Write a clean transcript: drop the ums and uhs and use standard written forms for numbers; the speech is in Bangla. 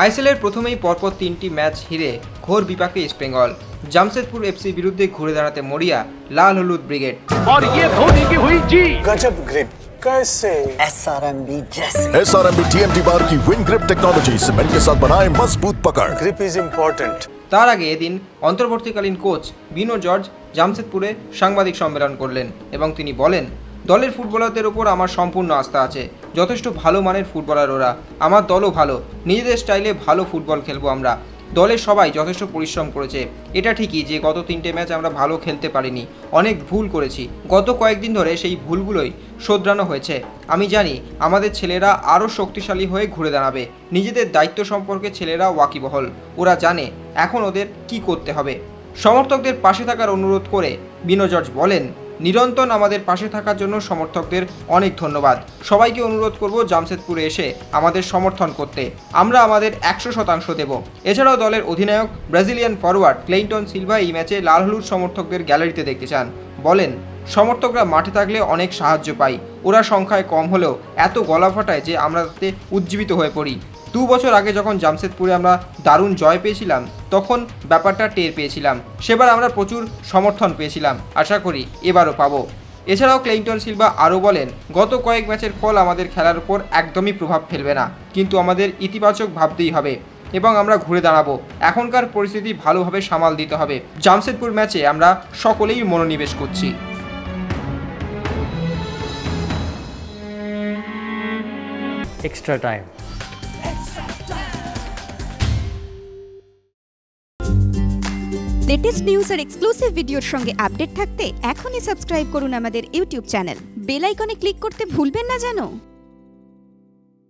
আইএসএলের প্রথমেই পরপর 3টি ম্যাচ হেরে ঘোর বিপাকে ইস্ট বেঙ্গল। জামশেদপুর এফসির বিরুদ্ধে ঘুরে দাঁড়াতে মরিয়া লাল হলুদ ব্রিগেড। SRMB TMT बार की विन ग्रिप टेक्नोलॉजी सीमेंट के साथ बनाए मजबूत पकड़। Grip is important. তার আগে এদিন অন্তর্বর্তীকালীন কোচ বিনো জর্জ জামশেদপুরে সাংবাদিক সম্মেলন করলেন এবং তিনি বলেন, দলের ফুটবলারদের ওপর আমার সম্পূর্ণ আস্থা আছে। যথেষ্ট ভালো মানের ফুটবলার ওরা, আমার দলও ভালো, নিজেদের স্টাইলে ভালো ফুটবল খেলবো আমরা। দলের সবাই যথেষ্ট পরিশ্রম করেছে। এটা ঠিকই যে গত 3টে ম্যাচ আমরা ভালো খেলতে পারিনি, অনেক ভুল করেছি। গত কয়েকদিন ধরে সেই ভুলগুলোই শোধরানো হয়েছে। আমি জানি আমাদের ছেলেরা আরও শক্তিশালী হয়ে ঘুরে দাঁড়াবে। নিজেদের দায়িত্ব সম্পর্কে ছেলেরা ওয়াকিবহল, ওরা জানে এখন ওদের কি করতে হবে। সমর্থকদের পাশে থাকার অনুরোধ করে বিনো জর্জ বলেন, নিরন্তর আমাদের পাশে থাকার জন্য সমর্থকদের অনেক ধন্যবাদ। সবাইকে অনুরোধ করব জামশেদপুরে এসে আমাদের সমর্থন করতে। আমরা আমাদের 100% দেব। এছাড়াও দলের অধিনায়ক ব্রাজিলিয়ান ফরওয়ার্ড ক্লেইটন সিলভা এই ম্যাচে লাল হলুদ সমর্থকদের গ্যালারিতে দেখতে চান। বলেন, সমর্থকরা মাঠে থাকলে অনেক সাহায্য পাই। ওরা সংখ্যায় কম হলেও এত গলা ফাটায় যে আমরা তাতে উজ্জীবিত হয়ে পড়ি। 2 বছর আগে যখন জামশেদপুরে আমরা দারুণ জয় পেয়েছিলাম তখন ব্যাপারটা টের পেয়েছিলাম। সেবার আমরা প্রচুর সমর্থন পেয়েছিলাম, আশা করি এবারও পাবো। এছাড়াও ক্লেইটন সিলভা আরও বলেন, গত কয়েক ম্যাচের ফল আমাদের খেলার উপর একদমই প্রভাব ফেলবে না, কিন্তু আমাদের ইতিবাচক ভাবতেই হবে এবং আমরা ঘুরে দাঁড়াবো। এখনকার পরিস্থিতি ভালোভাবে সামাল দিতে হবে। জামশেদপুর ম্যাচে আমরা সকলেই মনোনিবেশ করছি। Extra time. লেটেস্ট নিউজ আর এক্সক্লুসিভ ভিডিওর সঙ্গে আপডেট থাকতে এখনই সাবস্ক্রাইব করুন আমাদের ইউটিউব চ্যানেল। বেল আইকনে ক্লিক করতে ভুলবেন না যেন।